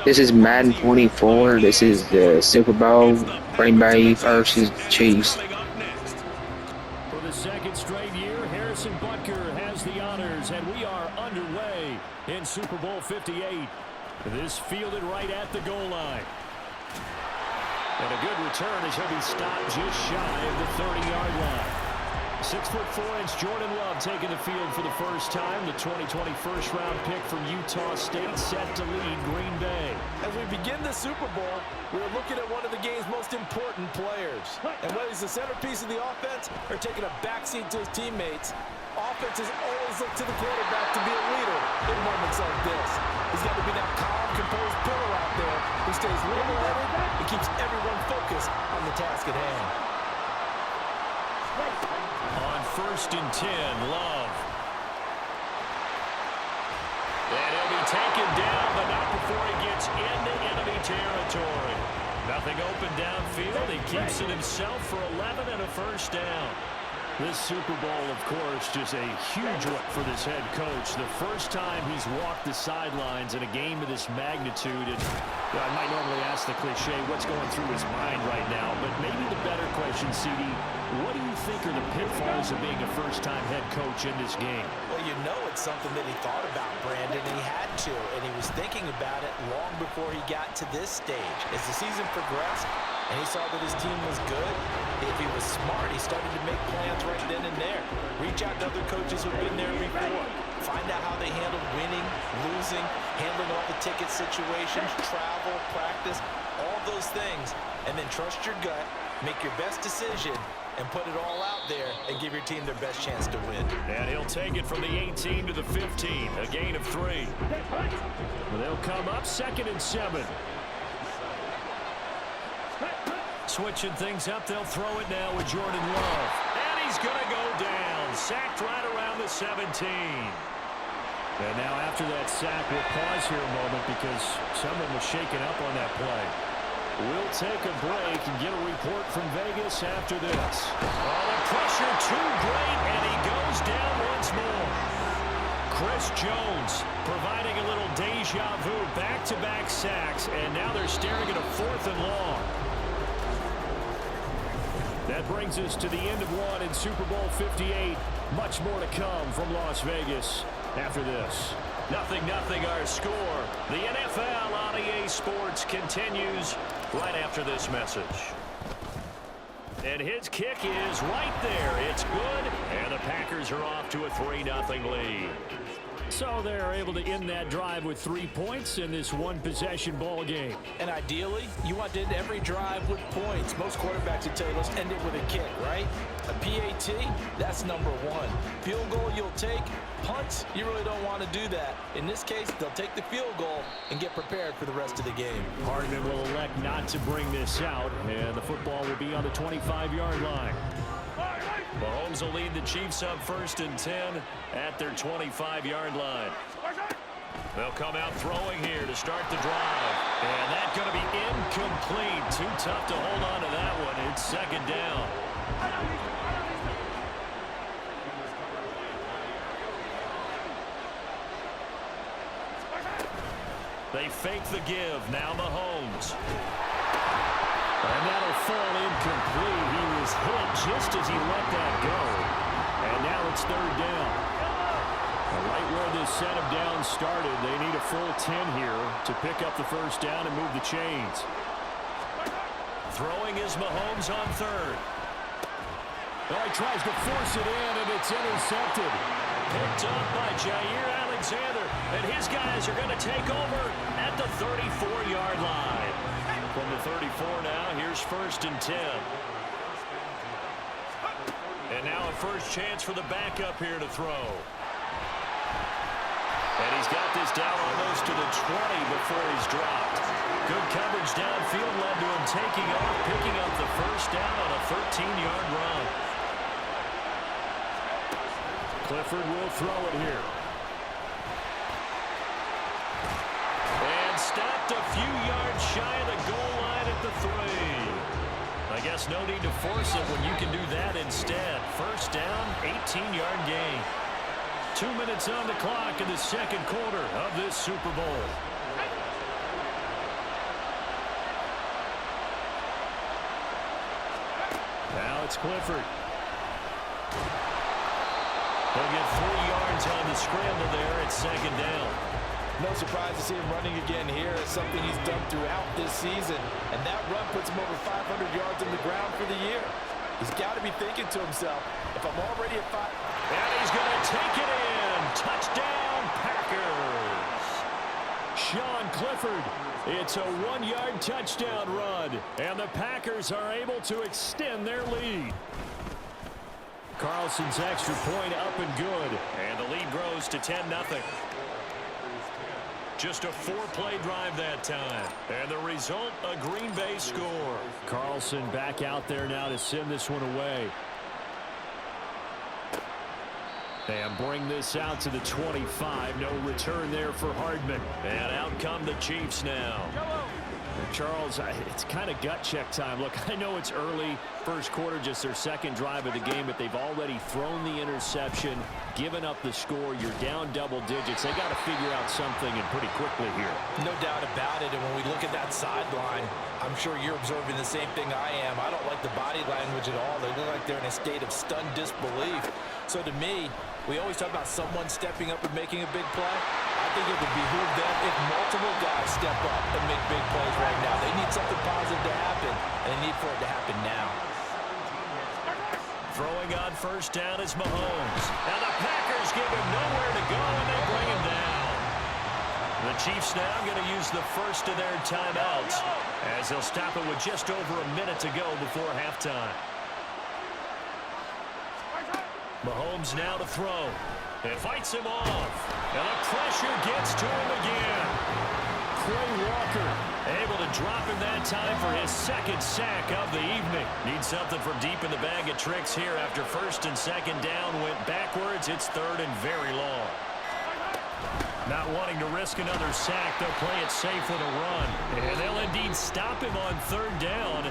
This is Madden 24. This is the Super Bowl. Green Bay versus Chiefs. Coming up next. For the second straight year, Harrison Butker has the honors, and we are underway in Super Bowl 58. This fielded right at the goal line. And a good return as he'll be stopped just shy of the 30-yard line. 6'4" Jordan Love taking the field for the first time. The 2020 first-round pick from Utah State set to lead Green Bay. As we begin the Super Bowl, we're looking at one of the game's most important players. And whether he's the centerpiece of the offense or taking a backseat to his teammates, offenses always look to the quarterback to be a leader in moments like this. He's got to be that calm, composed pillar out there who stays level-headed and keeps everyone focused on the task at hand. On 1st and 10, Love. And he'll be taken down, but not before he gets into enemy territory. Nothing open downfield. He keeps it himself for 11 and a first down. This Super Bowl, of course, just a huge one for this head coach. The first time he's walked the sidelines in a game of this magnitude. And I might normally ask the cliche, what's going through his mind right now? But maybe the better question, CD, what do you think are the pitfalls of being a first-time head coach in this game? Well, you know it's something that he thought about, Brandon, and he had to. And he was thinking about it long before he got to this stage. As the season progressed, and he saw that his team was good, if he was smart, he started to make plans right then and there. Reach out to other coaches who've been there before. Find out how they handled winning, losing, handling all the ticket situations, travel, practice, all those things. And then trust your gut, make your best decision, and put it all out there and give your team their best chance to win. And he'll take it from the 18 to the 15, a gain of 3. They'll come up 2nd and 7. Switching things up, they'll throw it now with Jordan Love. And he's going to go down. Sacked right around the 17. And now after that sack, we'll pause here a moment because someone was shaken up on that play. We'll take a break and get a report from Vegas after this. Oh, the pressure too great, and he goes down once more. Chris Jones providing a little deja vu, back-to-back sacks, and now they're staring at a 4th and long. That brings us to the end of one in Super Bowl 58. Much more to come from Las Vegas after this. 0-0 our score. The NFL on EA Sports continues right after this message. And his kick is right there. It's good, and the Packers are off to a 3-0 lead. So they're able to end that drive with 3 points in this one-possession ball game. And ideally, you want to end every drive with points. Most quarterbacks would tell you, let's end it with a kick, right? A PAT, that's number 1. Field goal you'll take. Punts, you really don't want to do that. In this case, they'll take the field goal and get prepared for the rest of the game. Hardman will elect not to bring this out, and the football will be on the 25-yard line. Mahomes will lead the Chiefs up 1st and 10 at their 25-yard line. They'll come out throwing here to start the drive. And that's going to be incomplete. Too tough to hold on to that one. It's 2nd down. They fake the give. Now Mahomes. And that'll fall incomplete. He was hit just as he let that go. And now it's 3rd down. Right where this set of downs started, they need a full 10 here to pick up the first down and move the chains. Throwing is Mahomes on 3rd. Oh, he tries to force it in, and it's intercepted. Picked up by Jair Alexander. And his guys are going to take over at the 34-yard line. From the 34 now, here's 1st and 10. And now a first chance for the backup here to throw. And he's got this down almost to the 20 before he's dropped. Good coverage downfield led to him taking off, picking up the first down on a 13-yard run. Clifford will throw it here. And stopped a few yards shy of the goal line at the 3. I guess no need to force it when you can do that instead. First down, 18-yard gain. 2 minutes on the clock in the second quarter of this Super Bowl. Now it's Clifford. He'll get 3 yards on the scramble there at second down. No surprise to see him running again here. It's something he's done throughout this season. And that run puts him over 500 yards on the ground for the year. He's got to be thinking to himself, if I'm already at 5... And he's going to take it in. Touchdown, Packers. Sean Clifford. It's a 1-yard touchdown run. And the Packers are able to extend their lead. Carlson's extra point up and good. And the lead grows to 10-0. Just a 4-play drive that time. And the result, a Green Bay score. Carlson back out there now to send this one away. And bring this out to the 25. No return there for Hardman. And out come the Chiefs now. Charles, it's kind of gut check time. Look, I know it's early, first quarter, just their second drive of the game, but they've already thrown the interception, given up the score. You're down double digits. They got to figure out something, and pretty quickly here. No doubt about it, and when we look at that sideline, I'm sure you're observing the same thing I am. I don't like the body language at all. They look like they're in a state of stunned disbelief. So to me, we always talk about someone stepping up and making a big play. I think it would behoove them if multiple guys step up and make big plays right now. They need something positive to happen, and they need for it to happen now. Throwing on first down is Mahomes. Now the Packers give him nowhere to go, and they bring him down. The Chiefs now going to use the first of their timeouts, as they'll stop it with just over a minute to go before halftime. Mahomes now to throw. It fights him off. And the pressure gets to him again. Quay Walker able to drop him that time for his second sack of the evening. Needs something from deep in the bag of tricks here after first and second down went backwards. It's third and very long. Not wanting to risk another sack, they'll play it safe with a run. And they'll indeed stop him on third down.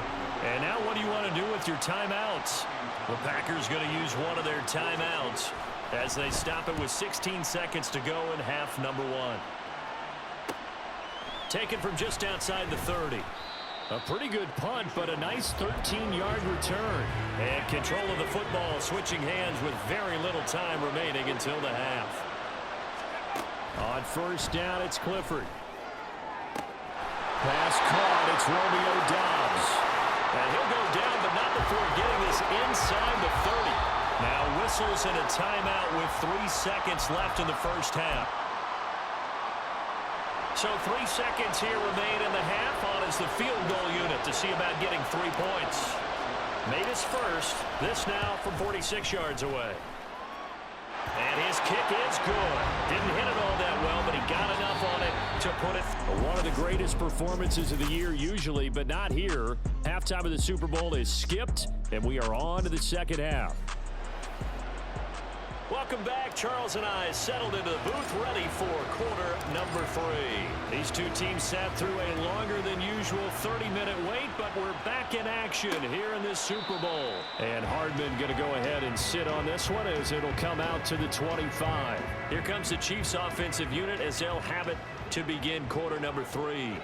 And now what do you want to do with your timeouts? The Packers going to use one of their timeouts as they stop it with 16 seconds to go in half number 1. Taken from just outside the 30. A pretty good punt, but a nice 13-yard return. And control of the football switching hands with very little time remaining until the half. On first down, it's Clifford. Pass caught, it's Romeo Doubs. And he'll go down, but not before getting this inside the 30. Now whistles and a timeout with 3 seconds left in the first half. So 3 seconds here remain in the half on as the field goal unit to see about getting 3 points. Made his first. This now from 46 yards away. And his kick is good. Didn't hit it all that well, but he got enough on it to put it. One of the greatest performances of the year usually, but not here. Halftime of the Super Bowl is skipped, and we are on to the second half. Welcome back. Charles and I settled into the booth ready for quarter number 3. These two teams sat through a longer than usual 30-minute wait, but we're back in action here in this Super Bowl. And Hardman going to go ahead and sit on this one as it'll come out to the 25. Here comes the Chiefs offensive unit as they'll have it to begin quarter number 3.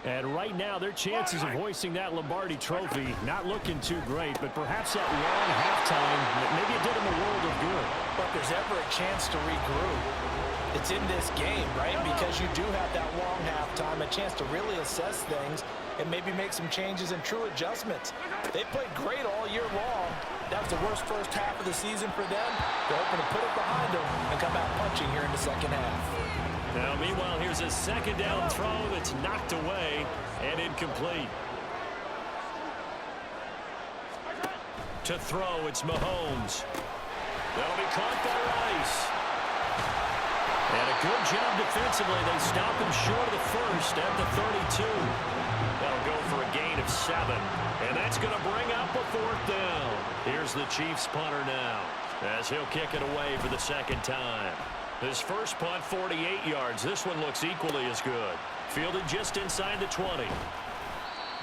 And right now, their chances of hoisting that Lombardi trophy not looking too great, but perhaps that long halftime, maybe it did them a world of good. But there's ever a chance to regroup. It's in this game, right? Because you do have that long halftime, a chance to really assess things and maybe make some changes and true adjustments. They played great all year long. That was the worst first half of the season for them. They're hoping to put it behind them and come out punching here in the second half. Now, meanwhile, here's a second down throw that's knocked away and incomplete. To throw, it's Mahomes. That'll be caught by Rice. And a good job defensively. They stop him short of the first at the 32. That'll go for a gain of 7. And that's going to bring up a fourth down. Here's the Chiefs punter now as he'll kick it away for the second time. His first punt, 48 yards. This one looks equally as good. Fielded just inside the 20.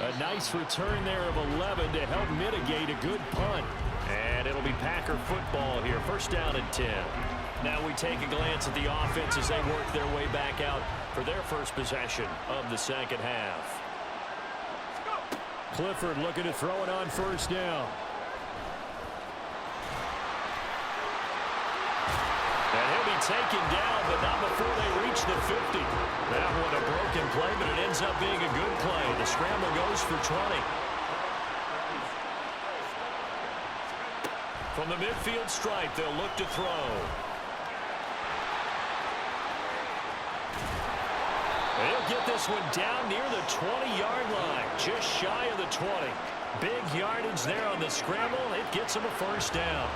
A nice return there of 11 to help mitigate a good punt. And it'll be Packer football here. First down and 10. Now we take a glance at the offense as they work their way back out for their first possession of the second half. Clifford looking to throw it on first down. And he'll be taken down, but not before they reach the 50. That one a broken play, but it ends up being a good play. The scramble goes for 20. From the midfield stripe, they'll look to throw. They'll get this one down near the 20-yard line, just shy of the 20. Big yardage there on the scramble. It gets them a first down.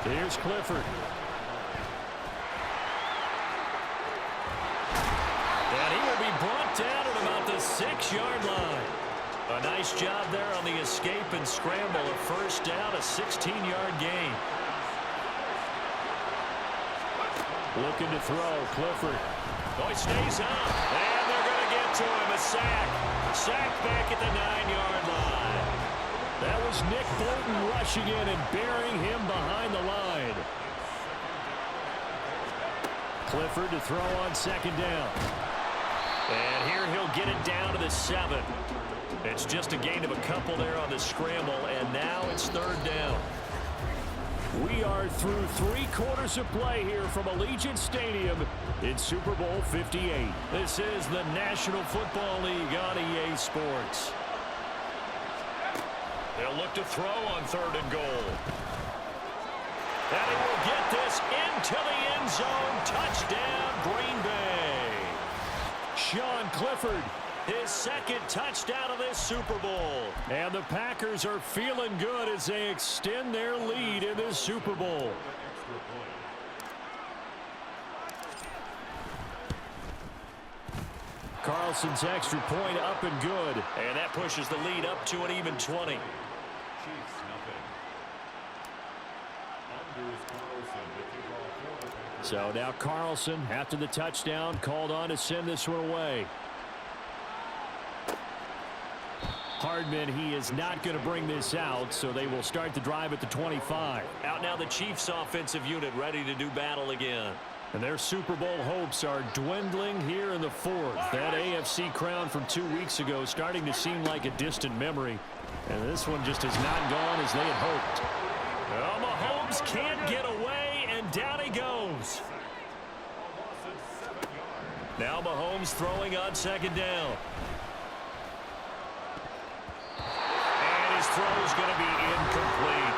Here's Clifford. And he will be brought down at about the 6-yard line. A nice job there on the escape and scramble. A first down, a 16-yard gain. Looking to throw, Clifford. Oh, he stays up. And they're going to get to him. A sack. Sack back at the 9-yard line. That was Nick Bolton rushing in and burying him behind the line. Clifford to throw on second down. And here he'll get it down to the 7. It's just a gain of a couple there on the scramble, and now it's third down. We are through 3 quarters of play here from Allegiant Stadium in Super Bowl 58. This is the National Football League on EA Sports. They'll look to throw on third and goal. And he will get this into the end zone. Touchdown, Green Bay. Sean Clifford, his second touchdown of this Super Bowl. And the Packers are feeling good as they extend their lead in this Super Bowl. Carlson's extra point up and good. And that pushes the lead up to an even 20. So now Carlson, after the touchdown, called on to send this one away. Hardman, he is not going to bring this out, so they will start the drive at the 25. Out now the Chiefs offensive unit ready to do battle again. And their Super Bowl hopes are dwindling here in the 4th. That AFC crown from 2 weeks ago starting to seem like a distant memory. And this one just has not gone as they had hoped. Well, Mahomes can't get away, and down he goes. Now Mahomes throwing on second down. And his throw is going to be incomplete.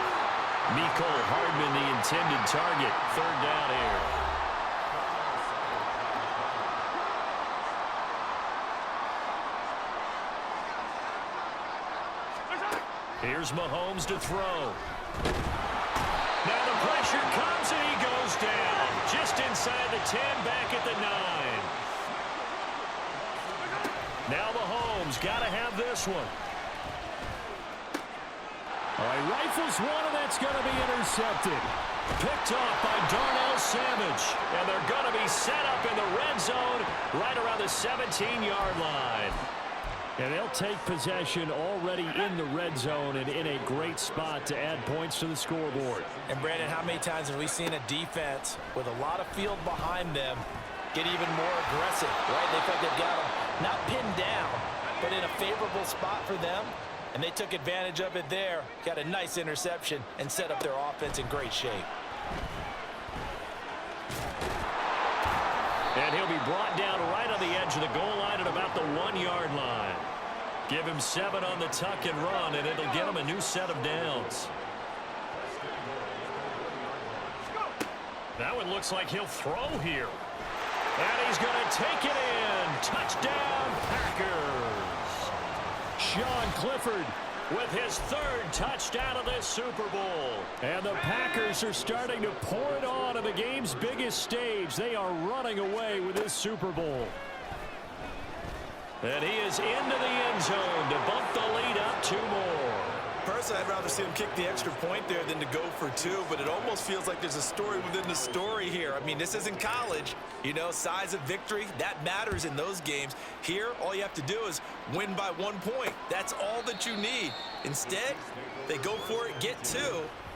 Mecole Hardman, the intended target. Third down here. Here's Mahomes to throw. Now the pressure comes and he goes down. Just inside the 10, back at the 9. Now Mahomes got to have this one. All right, rifles one, and that's going to be intercepted. Picked off by Darnell Savage. And they're going to be set up in the red zone right around the 17-yard line. And they'll take possession already in the red zone and in a great spot to add points to the scoreboard. And, Brandon, how many times have we seen a defense with a lot of field behind them get even more aggressive, right? They feel like they've got them not pinned down, but in a favorable spot for them. And they took advantage of it there, got a nice interception, and set up their offense in great shape. And he'll be brought down right on the edge of the goal line at about the 1-yard line. Give him 7 on the tuck and run, and it'll get him a new set of downs. That one looks like he'll throw here. And he's going to take it in. Touchdown, Packers. Sean Clifford with his 3rd touchdown of this Super Bowl. And the Packers are starting to pour it on the game's biggest stage. They are running away with this Super Bowl. And he is into the end zone to bump the lead up 2 more. Personally, I'd rather see him kick the extra point there than to go for 2, but it almost feels like there's a story within the story here. I mean, this isn't college. You know, size of victory, that matters in those games. Here, all you have to do is win by 1 point. That's all that you need. Instead, they go for it, get 2.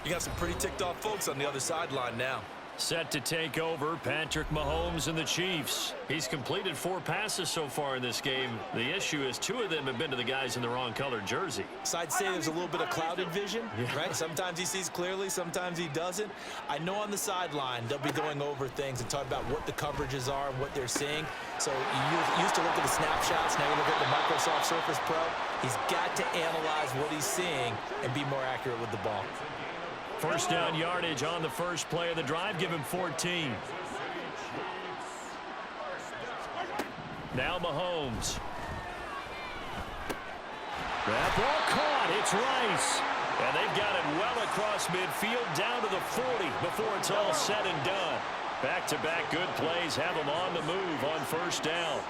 You got some pretty ticked off folks on the other sideline now. Set to take over, Patrick Mahomes and the Chiefs. He's completed 4 passes so far in this game. The issue is 2 of them have been to the guys in the wrong colored jersey. So I'd say there's a little bit of clouded vision, right? Sometimes he sees clearly, sometimes he doesn't. I know on the sideline they'll be going over things and talking about what the coverages are and what they're seeing. So you used to look at the snapshots, now you look at the Microsoft Surface Pro. He's got to analyze what he's seeing and be more accurate with the ball. First down yardage on the first play of the drive. Give him 14. Now Mahomes. That ball caught. It's Rice. And they've got it well across midfield down to the 40 before it's all said and done. Back-to-back good plays have them on the move on first down.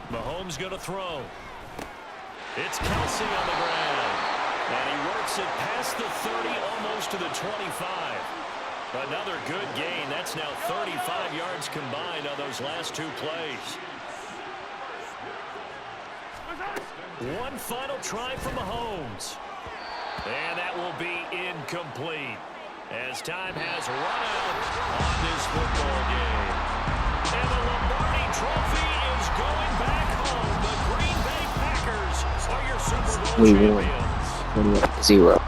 Mahomes going to throw. It's Kelsey on the ground. And he works it past the 30, almost to the 25. Another good gain. That's now 35 yards combined on those last 2 plays. One final try from Mahomes. And that will be incomplete, as time has run out on this football game. And the Lombardi Trophy is going back home. The Green Bay Packers are your Super Bowl champions. 0.